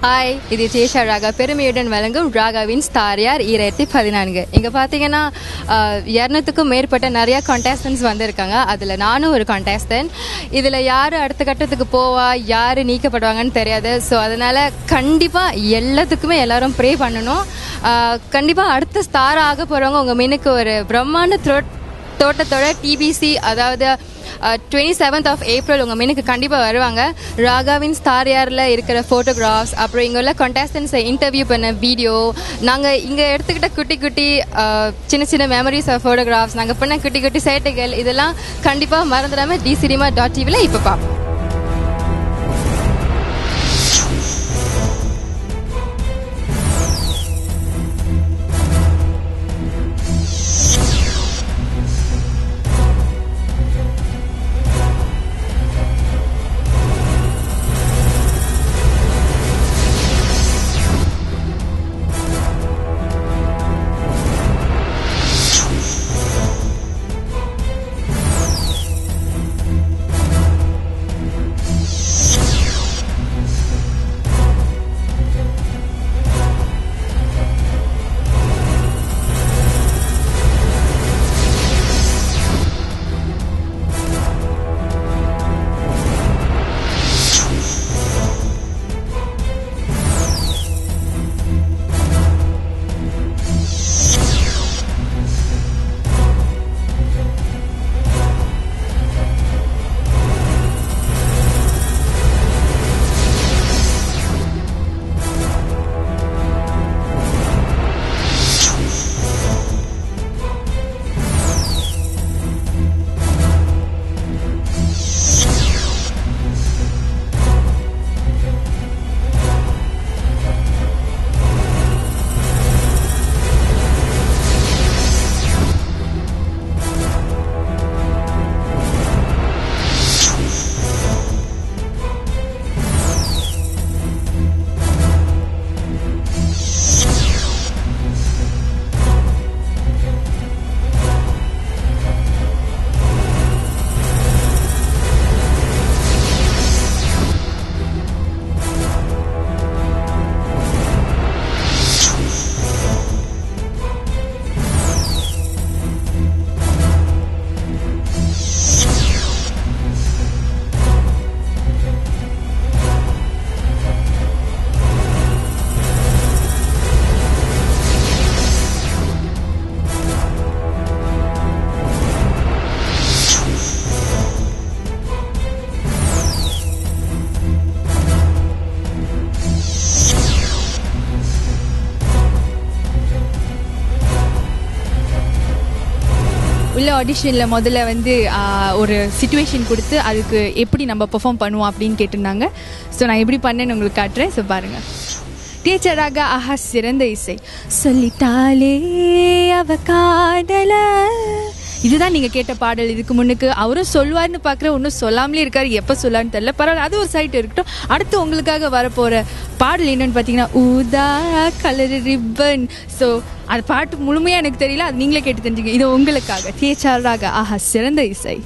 Hi, இது சேஷா ராகா பெருமையுடன் வழங்கும் ராகாவின் ஸ்டார் யார் 2014. இங்கே பார்த்தீங்கன்னா 200க்கும் மேற்பட்ட நிறையா கான்டெஸ்டன்ஸ் வந்திருக்காங்க. அதில் நானும் ஒரு கான்டெஸ்டன்ட். இதில் யார் அடுத்த கட்டத்துக்கு போவா, யார் நீக்கப்படுவாங்கன்னு தெரியாது. ஸோ அதனால் கண்டிப்பாக எல்லாத்துக்குமே எல்லோரும் ப்ரே பண்ணணும். கண்டிப்பாக அடுத்த ஸ்டார் ஆக போகிறவங்க உங்கள் மீனுக்கு ஒரு பிரம்மாண்ட தோட்டத்தோட டிபிசி, அதாவது 27th of April உங்கள் மீனுக்கு கண்டிப்பாக வருவாங்க. ராகாவின் ஸ்டார் யாரில் இருக்கிற ஃபோட்டோகிராஃப்ஸ், அப்புறம் இங்கே உள்ள கண்டெஸ்டன்ஸை இன்டர்வியூ பண்ண வீடியோ, நாங்கள் இங்கே எடுத்துக்கிட்ட குட்டி குட்டி சின்ன சின்ன மெமரிஸ் ஆஃப் ஃபோட்டோகிராஃப்ஸ், நாங்கள் பண்ண குட்டி குட்டி சேட்டைகள், இதெல்லாம் கண்டிப்பாக மறந்துடாமல் dcinema.tvல இப்போ பார்ப்போம். உள்ள ஆடிஷனில் முதல்ல வந்து ஒரு சிச்சுவேஷன் கொடுத்து அதுக்கு எப்படி நம்ம பெர்ஃபார்ம் பண்ணுவோம் அப்படின்னு கேட்டிருந்தாங்க. ஸோ நான் எப்படி பண்ணேன்னு உங்களுக்கு காட்டுறேன். ஸோ பாருங்கள். டீச்சராக ஆஹா சிறந்த இசை சொல்லிட்டாலே அவ காதல, இதுதான் நீங்கள் கேட்ட பாடல். இதுக்கு முன்னுக்கு அவரும் சொல்லுவார்னு பார்க்குற, ஒன்றும் சொல்லாமலே இருக்காரு, எப்போ சொல்லான்னு தெரில. பரவாயில்ல, அது ஒரு சைட் இருக்கட்டும். அடுத்து உங்களுக்காக வரப்போகிற பாடல் என்னன்னு பார்த்தீங்கன்னா ஊதா கலர் ரிப்பன். ஸோ அது பாட்டு முழுமையாக எனக்கு தெரியல, அது நீங்களே கேட்டு தெரிஞ்சுங்க. இது உங்களுக்காக டீச்சராக ஆஹா சிறந்த இசை.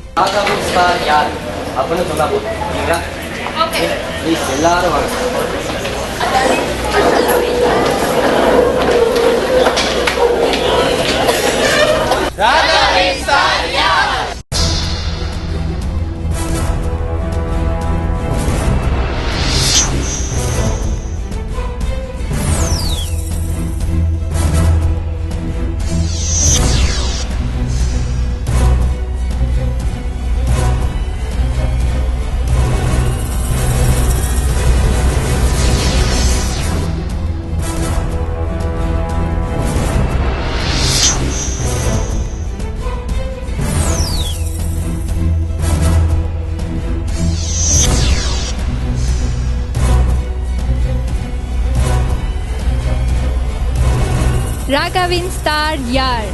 ராகாவின் ஸ்டார் யார்?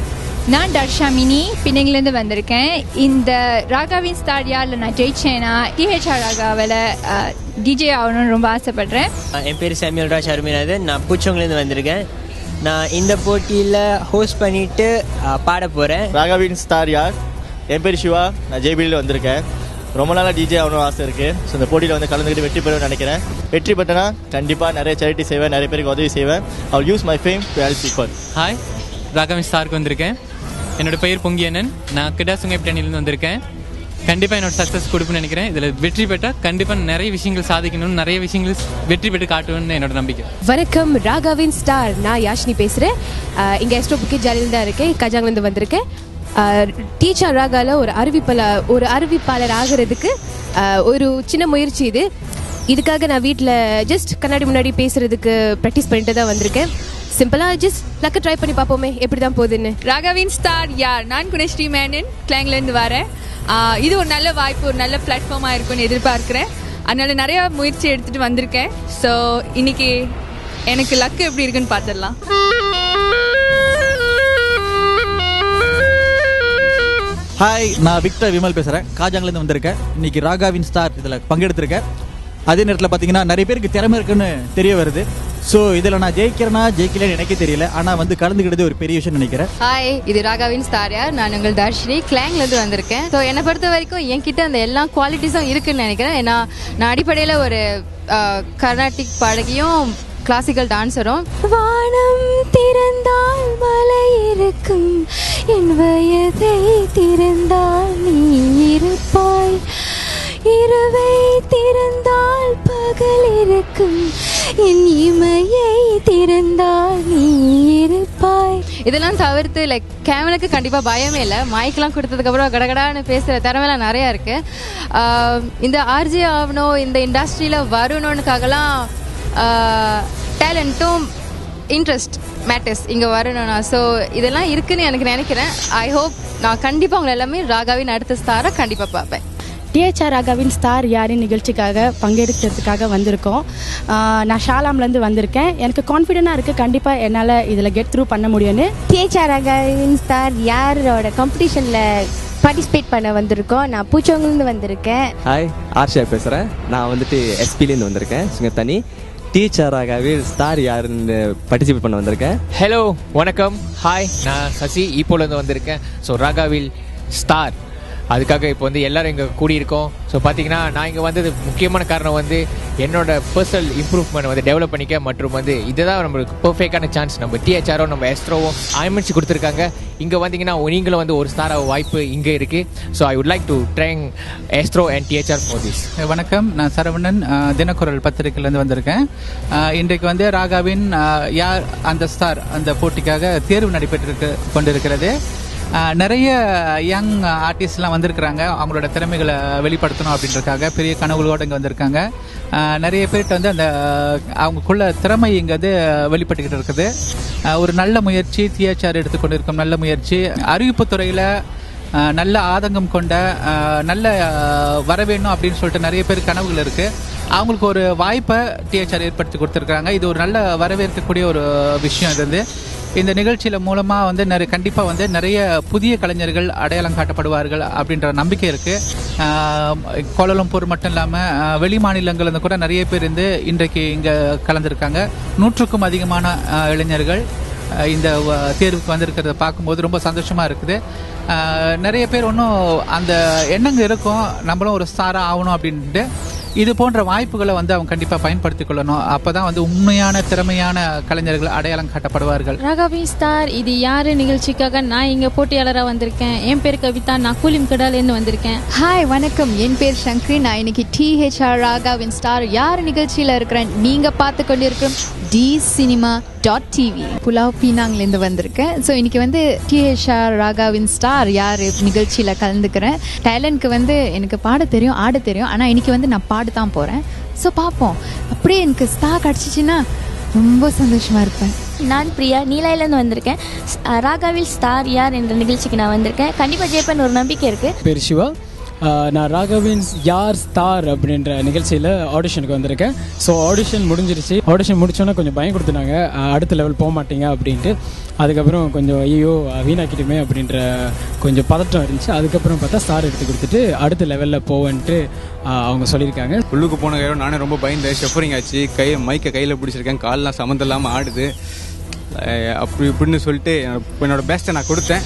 நான் தர்ஷாமினி பின்னங்கிலேருந்து வந்திருக்கேன். இந்த ராகாவின் ஸ்டார் யாரில் நான் ஜெயிச்சேன்னா டிஹெச்ஆர் ராகாவில் டிஜே ஆகணும்னு ரொம்ப ஆசைப்படுறேன். என் பேர் சாமுவேல் ராஜ் அருமைநாதன். நான் பூச்சவங்கிலேருந்து வந்திருக்கேன். நான் இந்த போட்டியில் ஹோஸ்ட் பண்ணிவிட்டு பாட போகிறேன். ராகாவின் ஸ்டார் யார்? என் பேர் சிவா. நான் ஜேபியில் வந்திருக்கேன். ரொம்ப நாளாக டிஜே ஆகணும்னு ஆசை இருக்குது. ஸோ இந்த போட்டியில் வந்து கலந்துக்கிட்டு வெற்றி பெறுவேன்னு நினைக்கிறேன். வெற்றி பெற்றனா கண்டிப்பாக நிறைய சேரிட்டி செய்வேன், நிறைய பேருக்கு உதவி செய்வேன். I will use my fame to help people. Hi, ராகவின் ஸ்டாருக்கு வந்திருக்கேன். என்னோட பெயர் பொங்கியண்ணன். நான் கிடாசுங்கைப்பட்டணிலேருந்து வந்திருக்கேன். கண்டிப்பாக என்னோட சக்ஸஸ் கொடுப்பேன்னு நினைக்கிறேன். இதில் வெற்றி பெற்றால் கண்டிப்பாக நிறைய விஷயங்கள் சாதிக்கணும்னு, நிறைய விஷயங்கள் வெற்றி பெற்று காட்டுவேன்னு என்னோட நம்பிக்கை. வணக்கம், ராகவின் ஸ்டார். நான் யாஷினி பேசுகிறேன். இங்கே எஸ்ட்ரோ புக்கி ஜாலியில் தான் இருக்கேன். கஜாங்லேருந்து வந்திருக்கேன். டீச்சர் ராகாவில் ஒரு அறிவிப்பாளர் ஆகிறதுக்கு ஒரு சின்ன முயற்சி இது. இதுக்காக நான் வீட்டில் ஜஸ்ட் கண்ணாடி முன்னாடி பேசுகிறதுக்கு ப்ராக்டிஸ் பண்ணிட்டு தான் வந்திருக்கேன். சிம்பிளாக ஜஸ்ட் லக்க ட்ரை பண்ணி பார்ப்போமே எப்படி தான் போகுதுன்னு. ராகவின் ஸ்டார் யார்? நான் குணஸ்ரீ மேனன், கிளாங்லேருந்து வரேன். இது ஒரு நல்ல வாய்ப்பு, ஒரு நல்ல பிளாட்ஃபார்மாக இருக்கும்னு எதிர்பார்க்குறேன். அதனால நிறையா முயற்சி எடுத்துகிட்டு வந்திருக்கேன். ஸோ இன்னைக்கு எனக்கு லக்கு எப்படி இருக்குன்னு பார்த்துடலாம். ஹாய், நான் விக்டர் விமல் பேசுகிறேன். காஜாங்லேருந்து வந்திருக்கேன். இன்றைக்கி ராகாவின் ஸ்டார் இதில் பங்கெடுத்திருக்கேன். அதே நேரத்தில் பார்த்தீங்கன்னா நிறைய பேருக்கு திறமை இருக்குன்னு தெரிய வருது. ஸோ இதில் நான் ஜெயிக்கலன்னு எனக்கே தெரியல. ஆனால் வந்து கலந்துக்கிட்டது ஒரு பெரிய விஷயம் நினைக்கிறேன். ஹாய், இது ராகவின் ஸ்டார் யார். நான் உங்கள் தர்ஷினி, கிளாங்லேருந்து வந்திருக்கேன். ஸோ என்னை பொறுத்த வரைக்கும் என்கிட்ட அந்த எல்லா குவாலிட்டிஸும் இருக்குன்னு நினைக்கிறேன். ஏன்னா நான் அடிப்படையில் ஒரு கர்நாடிக் பாடகியும் கிளாசிக்கல் டான்ஸரும். வானம் திறந்தால் மலை இருக்கும், என் வயதை திறந்தால் நீ இருப்பாய், இரவை திறந்தால் பகல் இருக்கும், என் இமையை திறந்தால் நீ இருப்பாய். இதெல்லாம் தவிர்த்து லைக் கேமராக்கு கண்டிப்பாக பயமே இல்லை. மைக்கெலாம் கொடுத்ததுக்கப்புறம் கடகடான்னு பேசுகிற திறமைலாம் நிறையா இருக்குது. இந்த ஆர்ஜி ஆகணும், இந்த இண்டஸ்ட்ரியில் வரணுன்னுக்காகலாம் டேலண்ட்டும் இன்ட்ரெஸ்ட் மேட்டர்ஸ் இங்கே வரணும்னா. ஸோ இதெல்லாம் இருக்குன்னு எனக்கு நினைக்கிறேன். ஐ ஹோப் நான் கண்டிப்பாக உங்களை எல்லாமே ராகாவின் அடுத்த ஸ்டாரை கண்டிப்பாக பார்ப்பேன். டிஹெச்ஆர் ராகாவின் ஸ்டார் யாரின் நிகழ்ச்சிக்காக பங்கெடுக்கிறதுக்காக வந்திருக்கோம். நான் ஷாலாம்லேருந்து வந்திருக்கேன். எனக்கு கான்ஃபிடென்ட்டாக இருக்குது, கண்டிப்பாக என்னால் இதில் கெட் த்ரூ பண்ண முடியும்னு. டிஹெச்ஆர் ராகவின் ஸ்டார் யாரோட காம்படிஷனில் பார்ட்டிசிபேட் பண்ண வந்திருக்கோம். நான் பூச்சவங்கலேருந்து வந்திருக்கேன். ஹாய், ஆர்ஷியா பேசுகிறேன். நான் வந்துட்டு எஸ்பிலேருந்து வந்திருக்கேன். சுங்கத்தனி. டீச்சர் ராகாவில் ஸ்டார் யாருன்னு பார்ட்டிசிபேட் பண்ண வந்திருக்கேன். ஹலோ, வணக்கம். ஹாய், நான் சசி, ஈப்போலேருந்து வந்திருக்கேன். ஸோ ராகாவில் ஸ்டார் அதுக்காக இப்போ வந்து எல்லோரும் இங்கே கூடியிருக்கோம். ஸோ பார்த்தீங்கன்னா நான் இங்கே வந்தது முக்கியமான காரணம் வந்து என்னோட பர்சனல் இம்ப்ரூவ்மெண்ட் வந்து டெவலப் பண்ணிக்க, மற்றும் வந்து இதுதான் நம்மளுக்கு பர்ஃபெக்டான சான்ஸ். நம்ம டிஹெச்ஆரும் நம்ம எஸ்ட்ரோவும் ஆயமிச்சு கொடுத்துருக்காங்க. இங்கே வந்தீங்கன்னா நீங்களும் வந்து ஒரு ஸ்டார் வாய்ப்பு இங்கே இருக்குது. So I would like to trying Astro and THR for this. வணக்கம், நான் சரவணன், தினக்குரல் பத்திரிகையிலேருந்து வந்திருக்கேன். இன்றைக்கு வந்து ராகாவின் யார் அந்த ஸ்டார் அந்த போட்டிக்காக தேர்வு நடைபெற்று கொண்டிருக்கிறது. நிறைய யங் ஆர்டிஸ்ட்லாம் வந்திருக்கிறாங்க. அவங்களோட திறமைகளை வெளிப்படுத்தணும் அப்படின்றதுக்காக பெரிய கனவுகளோடு இங்கே வந்திருக்காங்க. நிறைய பேர்கிட்ட வந்து அந்த அவங்களுக்குள்ள திறமைங்கிறது வெளிப்பட்டுக்கிட்டு இருக்குது. ஒரு நல்ல முயற்சி டிஹெச்ஆர் எடுத்துக்கொண்டு இருக்கும். நல்ல முயற்சி. அறிவிப்பு துறையில் நல்ல ஆதங்கம் கொண்ட நல்ல வர வேணும் அப்படின்னு சொல்லிட்டு நிறைய பேர் கனவுகள் இருக்குது. அவங்களுக்கு ஒரு வாய்ப்பை டிஹெச்ஆர் ஏற்படுத்தி கொடுத்துருக்காங்க. இது ஒரு நல்ல வரவேற்கக்கூடிய ஒரு விஷயம். இது வந்து இந்த நிகழ்ச்சியில் மூலமாக வந்து கண்டிப்பாக வந்து நிறைய புதிய கலைஞர்கள் அடையாளம் காட்டப்படுவார்கள் அப்படின்ற நம்பிக்கை இருக்குது. கோலாலம்பூர் மட்டும் இல்லாமல் வெளி மாநிலங்கள்லேருந்து கூட நிறைய பேர் வந்து இன்றைக்கு இங்கே கலந்துருக்காங்க. 100க்கும் அதிகமான இளைஞர்கள் இந்த தேர்வுக்கு வந்திருக்கிறத பார்க்கும்போது ரொம்ப சந்தோஷமாக இருக்குது. நிறைய பேர் ஒன்றும் அந்த எண்ணங்க இருக்கும், நம்மளும் ஒரு ஸ்டாராக ஆகணும் அப்படின்ட்டு. இது போன்ற வாய்ப்புகளை வந்து அவங்க கண்டிப்பாக பயன்படுத்திக் கொள்ளணும். அப்போ தான் வந்து உண்மையான திறமையான கலைஞர்கள் அடையாளம் காட்டப்படுவார்கள். ராகவின் ஸ்டார் இது யார் நிகழ்ச்சிக்காக நான் இங்கே போட்டியாளராக வந்திருக்கேன். என் பேர் கவிதா, நான் கூலிம் கடாலேருந்து வந்திருக்கேன். ஹாய், வணக்கம். என் பேர் சங்கரி. நான் இன்னைக்கு டிஹெச்ஆர் ராகவின் ஸ்டார் யார் நிகழ்ச்சியில் இருக்கிறேன். நீங்கள் பார்த்து கொண்டிருக்கிறோம் DCinema.tv. புலாவ் பீனாங்லேருந்து வந்திருக்கேன். ஸோ இன்னைக்கு வந்து டிஹெச்ஆர் ராகவின் ஸ்டார் யார் நிகழ்ச்சியில் கலந்துக்கிறேன். டேலண்ட்க்கு வந்து எனக்கு பாட தெரியும், ஆட தெரியும். ஆனால் இன்னைக்கு வந்து நான் பாட தான் போகிறேன். ஸோ பார்ப்போம், அப்படியே எனக்கு ஸ்டார் கிடச்சிச்சின்னா ரொம்ப சந்தோஷமாக இருப்பேன். நான் பிரியா, நீலாயிலேருந்து வந்திருக்கேன். ராகாவில் ஸ்டார் யார் என்ற நிகழ்ச்சிக்கு நான் வந்திருக்கேன். கண்டிப்பாக ஜெயிப்பேன்னு ஒரு நம்பிக்கை இருக்குது. பேர் சிவா. நான் ராகவின் யார் ஸ்டார் அப்படின்ற நிகழ்ச்சியில் ஆடிஷனுக்கு வந்திருக்கேன். ஸோ ஆடிஷன் முடிஞ்சிருச்சு. ஆடிஷன் முடிச்சோன்னா கொஞ்சம் பயம் கொடுத்துனாங்க, அடுத்த லெவல் போக மாட்டீங்க அப்படின்ட்டு. அதுக்கப்புறம் கொஞ்சம் ஐயோ வீணாக்கிட்டுமே அப்படின்ற கொஞ்சம் பதட்டம் இருந்துச்சு. அதுக்கப்புறம் பார்த்தா ஸ்டார் எடுத்து கொடுத்துட்டு அடுத்த லெவலில் போவேன்ட்டு அவங்க சொல்லியிருக்காங்க. உள்ளுக்கு போன கையோட நானே ரொம்ப பயந்தேன். ஷெஃபரிங் ஆச்சு, மைக்கை கையில் பிடிச்சிருக்கேன், கால்லாம் சம்மந்தம் ஆடுது. அப்படி இப்படின்னு சொல்லிட்டு என்னோட பெஸ்ட்டை நான் கொடுத்தேன்.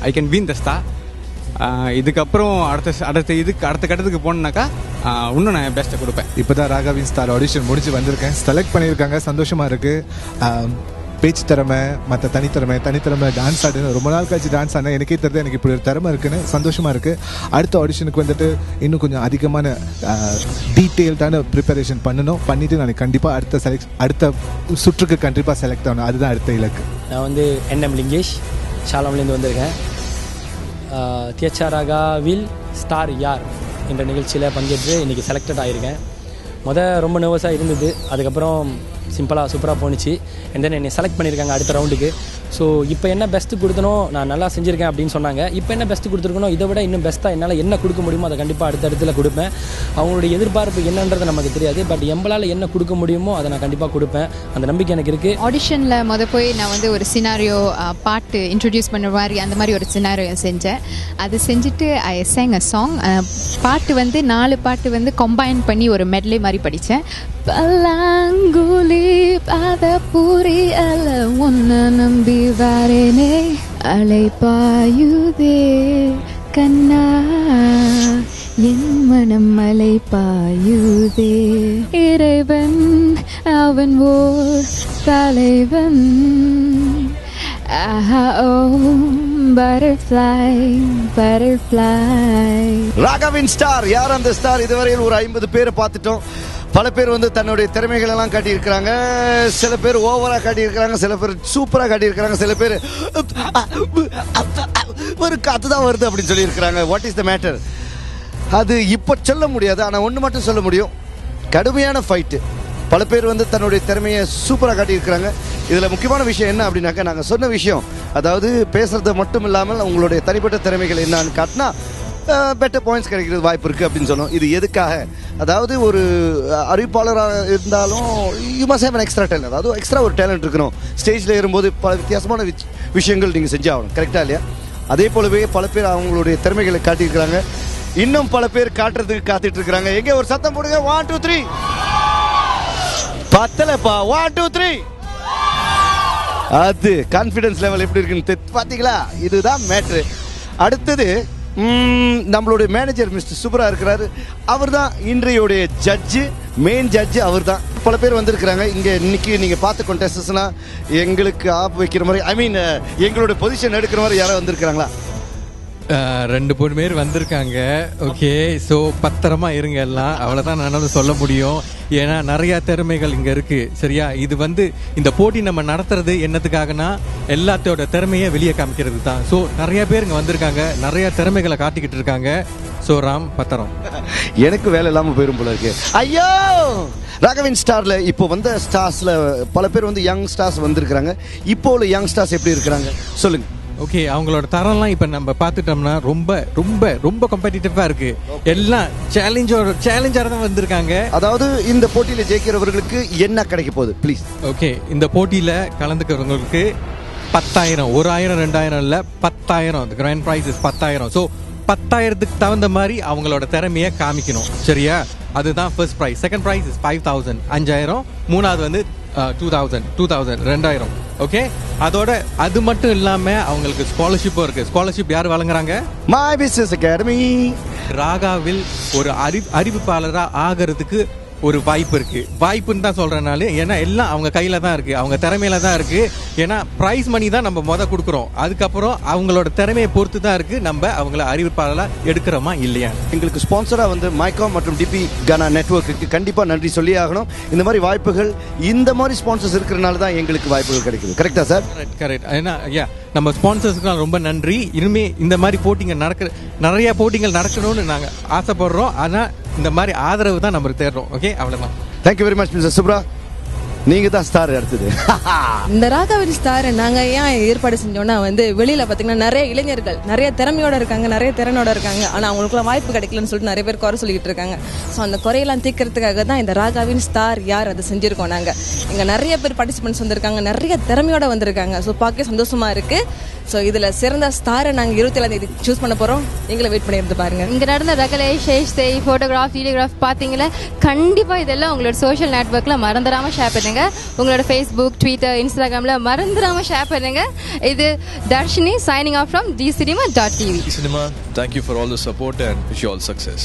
I can win the star. இதுக்கப்புறம் அடுத்த கட்டத்துக்கு போனேன்னாக்கா இன்னும் நான் பெஸ்ட்டை கொடுப்பேன். இப்போ தான் ராகவின் ஸ்டார் ஆடிஷன் முடிச்சு வந்திருக்கேன். செலக்ட் பண்ணியிருக்காங்க, சந்தோஷமாக இருக்குது. பேச்சு திறமை, மற்ற தனித்திறமை டான்ஸ் ஆடுன்னு ரொம்ப நாள் கழிச்சு டான்ஸ் ஆடினா எனக்கே தெரிஞ்சு எனக்கு இப்படி ஒரு திறமை இருக்குன்னு சந்தோஷமாக இருக்குது. அடுத்த ஆடிஷனுக்கு வந்துட்டு இன்னும் கொஞ்சம் அதிகமான டீட்டெயில்டான ப்ரிப்பரேஷன் பண்ணிவிட்டு நான் கண்டிப்பாக அடுத்த சுற்றுக்கு கண்டிப்பாக செலக்ட் ஆகணும். அதுதான் அடுத்த இலக்கு. நான் வந்து NM லிங்கேஷ் ஷாலாம்லேருந்து வந்திருக்கேன். தியச்சாராகாவில் ஸ்டார் யார் என்ற நிகழ்ச்சியில் பங்கேற்று இன்றைக்கி செலக்டட் ஆகியிருக்கேன். ரொம்ப நர்வஸாக இருந்தது, அதுக்கப்புறம் சிம்பிளாக சூப்பராக போணுச்சு. அண்ட் தென் என்னை செலக்ட் பண்ணியிருக்காங்க அடுத்த ரவுண்டுக்கு. ஸோ இப்போ என்ன பெஸ்ட்டு கொடுத்தனும், நான் நல்லா செஞ்சுருக்கேன் அப்படின்னு சொன்னாங்க. இப்போ என்ன பெஸ்ட்டு கொடுத்துருக்கணும், இதை விட இன்னும் பெஸ்ட்டாக என்னால் என்ன கொடுக்க முடியுமோ அதை கண்டிப்பாக அடுத்த கொடுப்பேன். அவங்களுடைய எதிர்பார்ப்பு என்னன்றது நமக்கு தெரியாது, பட் எம்பளால் என்ன கொடுக்க முடியுமோ அதை நான் கண்டிப்பாக கொடுப்பேன். அந்த நம்பிக்கை எனக்கு இருக்குது. ஆடிஷனில் போய் நான் வந்து ஒரு சினாரியோ பாட்டு இன்ட்ரடியூஸ் பண்ணுற மாதிரி அந்த மாதிரி ஒரு சினாரியோ செஞ்சேன். அது செஞ்சுட்டு ஐ sang a song. பாட்டு வந்து 4 பாட்டு வந்து கம்பைன் பண்ணி ஒரு மெட்லே மாதிரி படித்தேன். பல்லாங்குழி பாத பூரி அல்ல ஒன்ன நம்பி வரேனே அலைப்பாயுதே கண்ணா என் மனம் அலைப்பாயுதே இறைவன் அவன் ஓர் தலைவன் butterfly. ராகவின் ஸ்டார் யார் அந்த ஸ்டார்? இதுவரையில் ஒரு 50 பேரை பார்த்துட்டோம். பல பேர் வந்து தன்னுடைய திறமைகள் எல்லாம் காட்டியிருக்கிறாங்க. சில பேர் ஓவராக காட்டியிருக்கிறாங்க, சில பேர் சூப்பராக காட்டியிருக்கிறாங்க, சில பேர் ஒரு காத்து தான் வருது அப்படின்னு சொல்லியிருக்கிறாங்க. What is the matter? அது இப்போ சொல்ல முடியாது. ஆனால் ஒன்று மட்டும் சொல்ல முடியும், கடுமையான ஃபைட்டு. பல பேர் வந்து தன்னுடைய திறமையை சூப்பராக காட்டியிருக்கிறாங்க. இதில் முக்கியமான விஷயம் என்ன அப்படின்னாக்கா, நாங்கள் சொன்ன விஷயம், அதாவது பேசுறது மட்டும் இல்லாமல் உங்களுடைய தனிப்பட்ட திறமைகள் என்னன்னு காட்டினா பெட்டர் பாயிண்ட்ஸ் கிடைக்கிறது வாய்ப்பு இருக்குது அப்படின்னு சொன்னோம். இது எதுக்காக? அதாவது ஒரு அறிவிப்பாளராக இருந்தாலும் you must have an extra talent, அதாவது எக்ஸ்ட்ரா ஒரு டேலண்ட் இருக்கணும். ஸ்டேஜில் ஏறும்போது பல வித்தியாசமான விஷயங்கள் நீங்கள் செஞ்சாகணும். கரெக்டாக இல்லையா? அதே போலவே பல பேர் அவங்களுடைய திறமைகளை காட்டியிருக்கிறாங்க. இன்னும் பல பேர் காட்டுறதுக்கு காத்துட்டு இருக்கிறாங்க. எங்கே ஒரு சத்தம் போடுங்க. 1 2 3 பத்தலப்பா. 1 2 3 அது கான்ஃபிடன்ஸ் லெவல் எப்படி இருக்குன்னு பார்த்தீங்களா? இதுதான் மேட்ரு. அடுத்தது நம்மளுடைய மேனேஜர் மிஸ்டர் சுப்ரா இருக்கிறாரு. அவர் தான் இன்றையோடைய ஜட்ஜு, மெயின் ஜட்ஜு அவர் தான். பல பேர் வந்திருக்கிறாங்க இங்கே. இன்னைக்கு நீங்கள் பார்த்த contestants-னா எங்களுக்கு ஆப் வைக்கிற மாதிரி, ஐ மீன் எங்களோட பொசிஷன் எடுக்கிற மாதிரி யாராவது வந்திருக்கிறாங்களா? 2 பேர் வந்திருக்காங்க. ஓகே, ஸோ பத்திரமா இருங்க எல்லாம், அவ்வளோதான் என்னால் சொல்ல முடியும். ஏன்னா நிறையா திறமைகள் இங்கே இருக்குது. சரியா? இது வந்து இந்த போட்டி நம்ம நடத்துறது என்னத்துக்காகனா எல்லாத்தோட திறமையை வெளியே காமிக்கிறது தான். ஸோ நிறைய பேர் இங்கே வந்திருக்காங்க, நிறைய திறமைகளை காட்டிக்கிட்டு இருக்காங்க. ஸோ ராம் பத்திரம். எனக்கு வேலை இல்லாமல் போயிடும் போல இருக்கு. ஐயோ, ராகவின் ஸ்டார்ல இப்போ வந்த ஸ்டார்ஸ்ல பல பேர் வந்து யங் ஸ்டார்ஸ் வந்திருக்கிறாங்க. இப்போ உள்ள யங் ஸ்டார்ஸ் எப்படி இருக்கிறாங்க சொல்லுங்க. ஓகே, அவங்களோட தரம்லாம் இப்போ நம்ம பார்த்துட்டோம்னா ரொம்ப ரொம்ப ரொம்ப காம்படிட்டிவாக இருக்கு. எல்லாம் சேலஞ்சராக தான் வந்திருக்காங்க. அதாவது இந்த போட்டியில் ஜெயிக்கிறவர்களுக்கு என்ன கிடைக்க போகுது ப்ளீஸ்? ஓகே, இந்த போட்டியில் கலந்துக்கிறவங்களுக்கு 10,000, 1,000 2,000 இல்லை 10,000. Grand price 10,000. ஸோ 10,000க்கு தகுந்த மாதிரி அவங்களோட திறமையை காமிக்கணும். சரியா? அதுதான் ஃபர்ஸ்ட் ப்ரைஸ். Second prize 5,000 5,000. மூணாவது வந்து 2,000 2,000. ஓகே, அதோட அது மட்டும் இல்லாம அவங்களுக்கு ஸ்காலர்ஷிப்பும் இருக்கு. ஸ்காலர்ஷிப் யார் வழங்குறாங்க? My business academy. ராகாவில் ஒரு அறிவிப்பாளராக ஆகிறதுக்கு ஒரு வாய்ப்பு இருக்கு. வாய்ப்புன்னு தான் சொல்றேனால, ஏன்னா எல்லாம் அவங்க கையில தான் இருக்கு, அவங்க திறமையில தான் இருக்கு. ஏன்னா பிரைஸ் மணி தான் நம்ம கொடுக்குறோம். அதுக்கப்புறம் அவங்களோட திறமையை பொறுத்து தான் இருக்கு நம்ம அவங்கள அறிவிப்பாளராக எடுக்கிறோமா இல்லையா. எங்களுக்கு ஸ்பான்சரா வந்து மைகாம் மற்றும் டிபி கானா நெட்வொர்க்குக்கு கண்டிப்பா நன்றி சொல்லி ஆகணும். இந்த மாதிரி வாய்ப்புகள், இந்த மாதிரி ஸ்பான்சர்ஸ் இருக்கிறனால தான் எங்களுக்கு வாய்ப்புகள் கிடைக்குது. கரெக்டா சார்? கரெக்ட். ஏன்னா நம்ம ஸ்பான்சர்ஸ்க்கு ரொம்ப நன்றி. இனிமே இந்த மாதிரி போட்டிகள் நிறைய போட்டிகள் நடக்கணும்னு நாங்க ஆசைப்படுறோம். ஆனா இந்த மாதிரி ஆதரவு தான் நம்ம தேடுறோம். ஓகே, அவ்வளவுதான். Thank you very much mister Subra. நீங்க தான் ஸ்டார் அடுத்தது. இந்த ராகவின் ஸ்டார் நாங்க ஏன் ஏற்பாடு செஞ்சோம்னா வந்து வெளியில பாத்தீங்கன்னா நிறைய இளைஞர்கள் நிறைய திறமையோட இருக்காங்க, நிறைய திறனோட இருக்காங்க. ஆனா அவங்களுக்குலாம் வாய்ப்பு கிடைக்கலன்னு சொல்லிட்டு நிறைய பேர் குறை சொல்லிட்டு இருக்காங்க. ஸோ அந்த குறையெல்லாம் தீர்க்கறதுக்காக தான் இந்த ராகவின் ஸ்டார் யார் அதை செஞ்சிருக்கோம். நாங்க இங்க நிறைய பேர் பார்ட்டிசிபென்ட்ஸ் வந்திருக்காங்க, நிறைய திறமையோட வந்திருக்காங்க. ஸோ பார்க்க சந்தோஷமா இருக்கு. ஸோ இதுல சிறந்த ஸ்டாரை நாங்க 27 சூஸ் பண்ண போறோம். நீங்களும் வெயிட் பண்ணி இருந்து பாருங்க. இங்க நடந்த ரகலை, ஷேஷ், ஃபோட்டோகிராஃப், வீடியோகிராஃப் பாத்தீங்களா? கண்டிப்பா இதெல்லாம் உங்களோட சோஷியல் நெட்வொர்க்ல மறந்துடாம ஷேர் பண்ணுங்க. பண்ணுங்கள். உங்களோட ஃபேஸ்புக், ட்விட்டர், இன்ஸ்டாகிராமில் மறந்துடாமல் ஷேர் பண்ணுங்கள். இது Dharshini signing off from dcinema.tv. Cinema, thank you for all the support and wish you all success.